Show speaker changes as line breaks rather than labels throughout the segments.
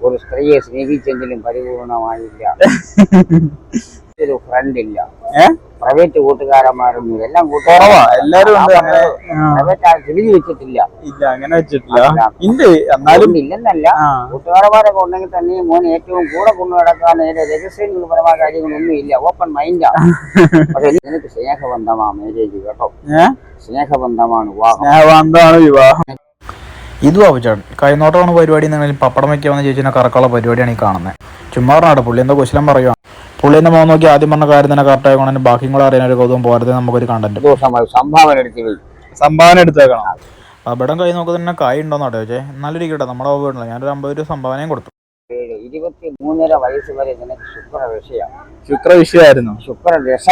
ഒരു സ്ത്രീയെ സ്നേഹിച്ചെങ്കിലും പരിപൂർണമായില്ല. ഒരു ഫ്രണ്ട് ഇല്ല. പ്രൈവറ്റ് കൂട്ടുകാരന്മാരൊന്നും എല്ലാം
കുറവാ. എല്ലാരും
പ്രൈവറ്റ് തിരിഞ്ഞു വെച്ചിട്ടില്ല.
ഇല്ല, അങ്ങനെ വെച്ചിട്ടില്ല. എന്നാലും
ഇല്ലെന്നല്ല, കൂട്ടുകാരന്മാരൊക്കെ ഉണ്ടെങ്കിൽ തന്നെ മോൻ ഏറ്റവും കൂടെ കൊണ്ടു നടക്കാൻ രഹസ്യപരമായ കാര്യങ്ങളൊന്നും ഇല്ല. ഓപ്പൺ മൈൻഡാ. പക്ഷെ നിനക്ക് സ്നേഹബന്ധമാ മേരേജ് കേട്ടോ. സ്നേഹബന്ധമാണ്
വിവാഹം. ഇത് ബാബുചേട്ടൻ കൈനോട്ടമാണ് പരിപാടി. എന്തെങ്കിലും പപ്പടം വയ്ക്കാമെന്ന് ചോദിച്ചാൽ കറക്കുള്ള പരിപാടിയാണ് ഈ കാണുന്നത്. ചുമ്മാ പറഞ്ഞാട്ടെ, പുള്ളി എന്താ കുശലം പറയുക. പുള്ളിന്റെ മോൻ നോക്കി ആദ്യം പറഞ്ഞ കാര്യം തന്നെ കറക്റ്റ് ആയിക്കോണം. ബാക്കിയും കൂടെ അറിയാൻ ഒരു കൗതുകം പോരത്തെ നമുക്കൊരു കണ്ടന്റ് സംഭാവന എടുത്തേക്കണം. പപ്പടം കൈ നോക്കി തന്നെ കായ് ഉണ്ടോന്നോട്ടെ ചോദിച്ചേ. എന്നാലും ഇരിക്കട്ടെ, നമ്മുടെ വീട്ടിൽ ഞാനൊരു 50 രൂപ സംഭാവനയും കൊടുത്തു.
23.5 വയസ്സ് വരെ നിനക്ക്
ശുക്രവിഷയായിരുന്നു.
ശുക്രദശ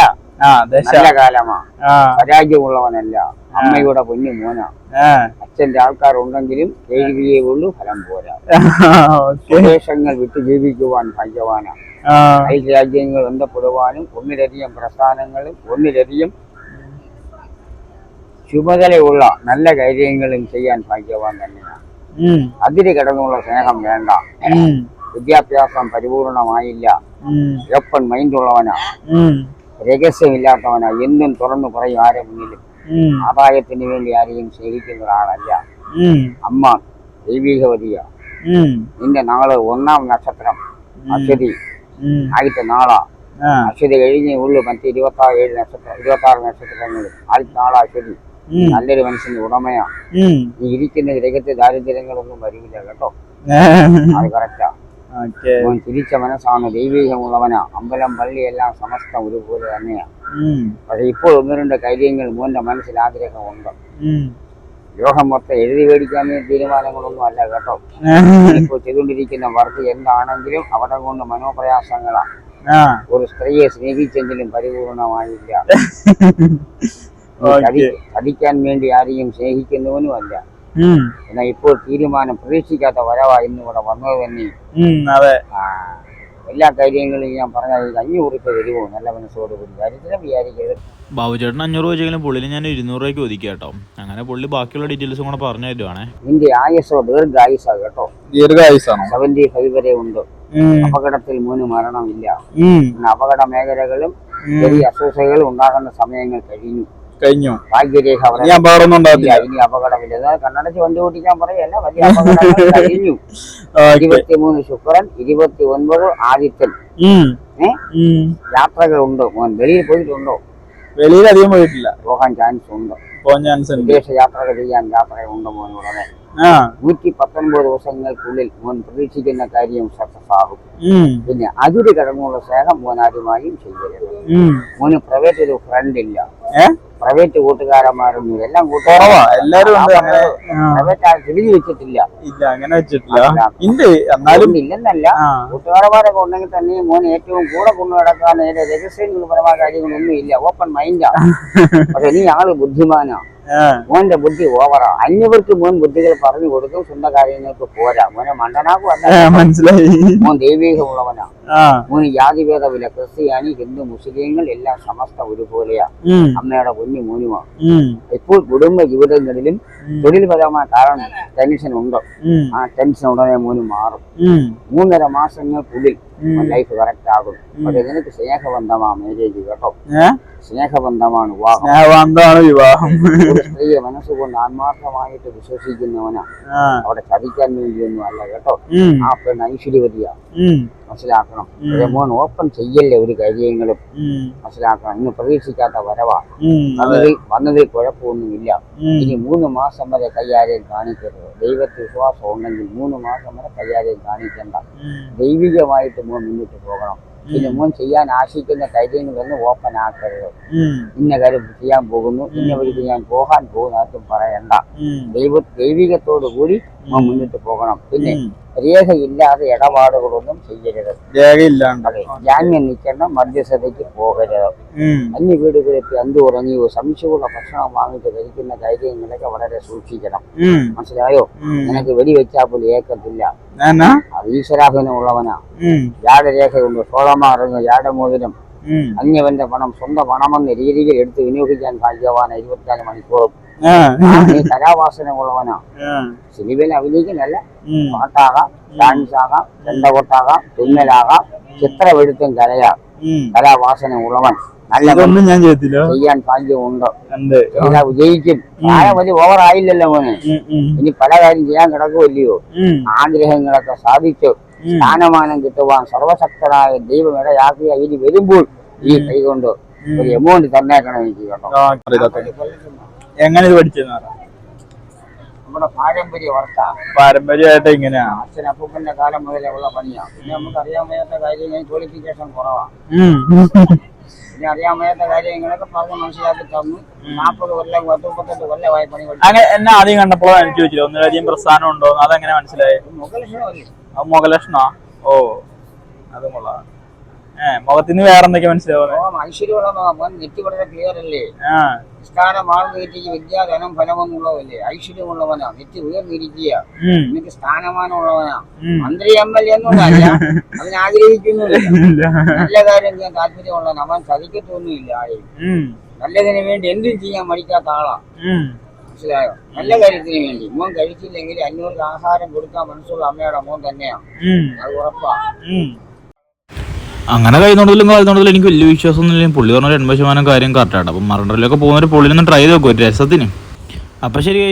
നല്ല കാലമാ. പരാജയമുള്ളവനല്ല. അമ്മയുടെ പൊന്നു മോനാ. അച്ഛന്റെ ആൾക്കാരുണ്ടെങ്കിലും കേൾവിയേ ഉള്ളൂ, ഫലം പോരാ. സ്വദേശങ്ങൾ വിട്ടു ജീവിക്കുവാൻ ഭാഗ്യവാനാ. അയൽ രാജ്യങ്ങൾ ബന്ധപ്പെടുവാനും ഒന്നിലധികം പ്രസ്ഥാനങ്ങളും ഒന്നിലധികം ചുമതലയുള്ള നല്ല കാര്യങ്ങളും ചെയ്യാൻ ഭാഗ്യവാൻ തന്നെയാണ്. അതിര് കിടന്നുള്ള സ്നേഹം വേണ്ട. വിദ്യാഭ്യാസം പരിപൂർണമായില്ല. Open mind ഉള്ളവനാ. രഹസ്യമില്ലാത്തവനാ. എന്നും തുറന്നു പറയും ആരെ മുന്നിലും. ആദായത്തിന് വേണ്ടി ആരെയും സ്നേഹിക്കുന്ന ഒരാളല്ല. അമ്മ ദൈവീകവതിയാ. നിന്റെ നാള് 1-ാം നക്ഷത്രം അശ്വതി. ആദ്യത്തെ നാളാ. അശ്വതി കഴിഞ്ഞേ ഉള്ളു മറ്റ് 26 നക്ഷത്രങ്ങളിൽ. ആദ്യത്തെ നാളാ അശ്വതി. നല്ലൊരു മനുഷ്യന്റെ ഉടമയാ. ഈ ഇരിക്കുന്ന ഗ്രഹത്തെ ദാരിദ്ര്യങ്ങളൊന്നും വരില്ല കേട്ടോ. അത് കറക്റ്റാ. മോൻ തിരിച്ച മനസ്സാണ്. ദൈവീകമുള്ളവനാ. അമ്പലം പള്ളി എല്ലാം സമസ്തം ഒരുപോലെ തന്നെയാ. പക്ഷെ ഇപ്പോൾ 1-2 കാര്യങ്ങൾ മോന്റെ മനസ്സിൽ ആഗ്രഹമുണ്ട്. ലോകം മൊത്തം എഴുതി മേടിക്കാൻ തീരുമാനങ്ങളൊന്നും അല്ല കേട്ടോ. ഇപ്പോൾ ചെയ്തുകൊണ്ടിരിക്കുന്ന വർക്ക് എന്താണെങ്കിലും അവിടെ കൊണ്ട് മനോപ്രയാസങ്ങളാ. ഒരു സ്ത്രീയെ സ്നേഹിച്ചെങ്കിലും പരിപൂർണമായില്ല. ചതിക്കാൻ വേണ്ടി ആരെയും സ്നേഹിക്കുന്നവനും അല്ല. എന്നാൽ ഇപ്പോൾ തീരുമാനം പ്രതീക്ഷിക്കാത്ത വരവാ ഇന്നിവിടെ വന്നത് തന്നെ. എല്ലാ കാര്യങ്ങളും ഞാൻ പറഞ്ഞാൽ 500 രൂപ വരുമോ നല്ല മനസ്സോട് കൂടി. കാര്യത്തിലും വിചാരിക്കരുത്.
ബാബുചേട്ടൻ 500 രൂപ വെച്ചെങ്കിലും പുള്ളിന് ഞാൻ 200 രൂപയ്ക്ക് ഒതുക്കി കേട്ടോ. അങ്ങനെ പുള്ളി ബാക്കിയുള്ള ഡീറ്റെയിൽസും കൂടെ പറഞ്ഞു തരുവാണേ.
നിന്റെ ആയുസോ ദീർഘായുസാ കേട്ടോ. 75 വരെ ഉണ്ട്. അപകടത്തിൽ മോന് മരണമില്ല. അപകട മേഖലകളും ചെറിയ അസ്വസ്ഥതകളും ഉണ്ടാകുന്ന സമയങ്ങൾ കഴിഞ്ഞു. ഭാഗ്യരേഖ ഇനി അപകടമില്ല. കണ്ണടച്ച് വണ്ടി ഓടിക്കാൻ പറയല്ല. വലിയ അപകടങ്ങൾ കഴിഞ്ഞു. 23 ശുക്രൻ, 29 ആദിത്യൻ. യാത്രകളുണ്ട്. മോൻ വെളിയിൽ പോയിട്ടുണ്ടോ?
വെളിയിൽ അധികം പോയിട്ടില്ല.
പോകാൻ ചാൻസ് ഉണ്ട്. വിദേശ യാത്രകൾ ചെയ്യാൻ യാത്രയുണ്ട് മോൻ. ഉടനെ 119 ദിവസങ്ങൾക്കുള്ളിൽ മോൻ പ്രതീക്ഷിക്കുന്ന കാര്യം സക്സസ് ആകും. പിന്നെ അതിര് കടന്നുള്ള സ്നേഹം മോൻ ആരുമായും ചെയ്യരുത്. മോന് പ്രൈവറ്റ് ഒരു ഫ്രണ്ട് ഇല്ല. പ്രൈവറ്റ് കൂട്ടുകാരന്മാരൊന്നും എല്ലാം
കുറവാ. എല്ലാരും
പ്രൈവറ്റ് തിരിഞ്ഞു വെച്ചിട്ടില്ല.
ഇല്ല, അങ്ങനെ വെച്ചിട്ടില്ല. എന്നാലും
ഇല്ലെന്നല്ല, കൂട്ടുകാരന്മാരൊക്കെ ഉണ്ടെങ്കിൽ തന്നെ മോൻ ഏറ്റവും കൂടെ കൊണ്ടു നടക്കാൻ രഹസ്യപരമായ കാര്യങ്ങളൊന്നും ഇല്ല. ഓപ്പൺ മൈൻഡാ. പക്ഷെ നീ ആള് ബുദ്ധിമാനാ. മോന്റെ ബുദ്ധി ഓവറാ. അന്യവർക്ക് മോൻ ബുദ്ധികൾ പറഞ്ഞു കൊടുക്കും. സ്വന്തം കാര്യങ്ങൾക്ക് പോരാ. മോനെ മണ്ടനാക്കും അല്ല. മനസ്സിലായി. മോൻ ദൈവീകമുള്ളവനാ. മോന് ജാതിഭേദമില്ല. ക്രിസ്ത്യാനി, ഹിന്ദു, മുസ്ലിങ്ങൾ എല്ലാം സമസ്ത ഒരുപോലെയാ. അമ്മയുടെ കുഞ്ഞു മോനുമാ. ഇപ്പോൾ കുടുംബ ജീവിതങ്ങളിലും തൊഴിൽപരമായ കാരണം ടെൻഷൻ ഉണ്ട്. ആ ടെൻഷൻ ഉടനെ മോന് മാറും. 3.5 മാസങ്ങൾക്കുള്ളിൽ ലൈഫ് കറക്റ്റ് ആകും. പക്ഷെ നിനക്ക് സ്നേഹബന്ധമാ മേരേജ് കേട്ടോ. സ്നേഹബന്ധമാണ് വിവാഹം. ഒരു സ്ത്രീയെ മനസ്സുകൊണ്ട് ആത്മാർത്ഥമായിട്ട് വിശ്വസിക്കുന്നവനാ. അവിടെ ചതിക്കാൻ വേണ്ടിയൊന്നും അല്ല കേട്ടോ. ആ പെണ്ണ് ഐശ്വര്യവതിയാ. മനസ്സിലാക്കണം. മോൻ ഓപ്പൺ ചെയ്യല്ലേ ഒരു കാര്യങ്ങളും. മനസ്സിലാക്കണം. ഇന്ന് പ്രതീക്ഷിക്കാത്ത വരവാ. വന്നതിൽ കുഴപ്പമൊന്നുമില്ല. ഇനി 3 മാസം വരെ കൈകാര്യം കാണിക്കരുത്. ദൈവത്തിൽ വിശ്വാസം ഉണ്ടെങ്കിൽ 3 മാസം വരെ കൈകാര്യം കാണിക്കണ്ട. ദൈവികമായിട്ട് മോൻ മുന്നോട്ട് പോകണം. പിന്നെ മോൻ ചെയ്യാൻ ആശിക്കുന്ന കാര്യങ്ങളൊന്നും ഓപ്പൺ ആക്കരുത്. ഇന്ന കാര്യം ചെയ്യാൻ പോകുന്നു, ഇന്ന വഴിക്ക് ഞാൻ പോകാൻ പോകുന്ന ആർക്കും പറയണ്ട. ദൈവികത്തോടു കൂടി മോൻ മുന്നോട്ട് പോകണം. പിന്നെ രേഖയില്ലാതെ ഇടപാടുകളൊന്നും ചെയ്യരുത്. ജാമ്യം നിൽക്കണം. മധ്യസ്ഥതയ്ക്ക് പോകരുത്. അന്യ വീടുകളിലെത്തി അന്തു ഉറങ്ങിയോ സംശയമുള്ള ഭക്ഷണം വാങ്ങിച്ച് കഴിക്കുന്ന കാര്യങ്ങളൊക്കെ വളരെ സൂക്ഷിക്കണം. മനസ്സിലായോ? നിനക്ക് വെടിവെച്ചാൽ പോലും ഏക്കത്തില്ല. അത് ഈശ്വരാധീനമുള്ളവനാ. യാടരേഖയുണ്ട്. സോളമാറുന്നു യാടമോതിരം. അന്യവന്റെ പണം സ്വന്തം പണമെന്ന രീതിയിൽ എടുത്ത് വിനിയോഗിക്കാൻ ഭാഗ്യവാന 24 മണിക്കൂറും നീ കലാവാസന ഉള്ളവനാ. സിനിമയിൽ അഭിനയിക്കുന്നല്ല, പാട്ടാകാം, ഡാൻസ് ആകാം, ചെണ്ടകൊട്ടാകാം, തുന്നലാകാം, ചിത്രമെഴുത്തും കലയാം. കലാവാസന ഉള്ളവൻ
നല്ലതൊന്നും ഞാൻ ചെയ്തില്ല,
ചെയ്യാൻ ഭാഗ്യമുണ്ട്, വിജയിക്കും. പ്രായം വലിയ ഓവറായില്ലല്ലോ മോനെ, ഇനി പല കാര്യം ചെയ്യാൻ കിടക്കുമല്ലയോ. ആഗ്രഹങ്ങളൊക്കെ സാധിച്ചു സ്ഥാനമാനം കിട്ടുവാൻ സർവശക്തനായ ദൈവം ഇടയാക്കിയ ഇനി വരുമ്പോൾ ഈ കൈകൊണ്ട് ഒരു എമൗണ്ട് തന്നേക്കണം എനിക്ക് കേട്ടോ.
എങ്ങനെ ഇത് പഠിച്ചെന്ന്
നമ്മുടെ പാരമ്പര്യ വർത്ത
പാരമ്പര്യമായിട്ട് ഇങ്ങനെയാണ്.
അച്ഛൻ അപ്പൂപ്പന്റെ കാലം മുതലേ ഉള്ള പണിയാണ്. പിന്നെ നമുക്ക് അറിയാൻ വയ്യാത്ത കാര്യങ്ങൾ ക്വാളിഫിക്കേഷൻ കുറവാണ്. പിന്നെ അറിയാൻ വയ്യാത്ത കാര്യങ്ങളൊക്കെ പറഞ്ഞ് മനസ്സിലാക്കി തന്നു. 40 കൊല്ലം 38 കൊല്ലമായി പണി പഠിച്ചു.
അങ്ങനെ എന്നെ ആദ്യം കണ്ടപ്പോഴോ എനിക്ക് ചോദിച്ചില്ല ഒന്നിലധികം പ്രസ്ഥാനം ഉണ്ടോ, അതെങ്ങനെ മനസ്സിലായി? മുഖലക്ഷണോ? ഓ അത് കൊള്ളാം. മുഖത്തിന് വേറെന്തൊക്കെ മനസ്സിലാവും?
ഐശ്വര്യമുള്ള നെറ്റി വളരെ ക്ലിയർ അല്ലേ? സ്ഥാനമാണ് നെറ്റിക്ക് വിദ്യാധനം ഫലമെന്നുള്ളതല്ലേ? ഐശ്വര്യമുള്ളവനാ, നെറ്റി ഉയർന്നിരിക്കുക, എനിക്ക് സ്ഥാനമാനമുള്ളവനാ. മന്ത്രി MLA ഒന്നുമല്ല, അതിനാഗ്രഹിക്കുന്നില്ല. നല്ല കാര്യം ചെയ്യാൻ താല്പര്യമുള്ളവൻ, അവൻ ചതിക്കത്തൊന്നുമില്ല. നല്ലതിന് വേണ്ടി എന്തും ചെയ്യാൻ മടിക്കാത്ത ആളാ, മനസ്സിലായോ? നല്ല കാര്യത്തിന് വേണ്ടി. മോൻ കഴിച്ചില്ലെങ്കിൽ 500 ആഹാരം കൊടുക്കാൻ മനസ്സുള്ള അമ്മയുടെ മോൻ തന്നെയാണ്, അത് ഉറപ്പാ.
അങ്ങനെ കഴിയുന്നതിലും കാലത്തോടത്തിലും എനിക്ക് വലിയ വിശ്വാസമൊന്നുമില്ല. പുള്ളി പറഞ്ഞ 80% കാര്യം കറക്റ്റാണ്. അപ്പം മറണ്ടറിലൊക്കെ പോകുന്നവർ പുള്ളിനൊന്ന് ട്രൈ ചെയ്ത് നോക്കും ഒരു രസത്തിന്. അപ്പം ശരി.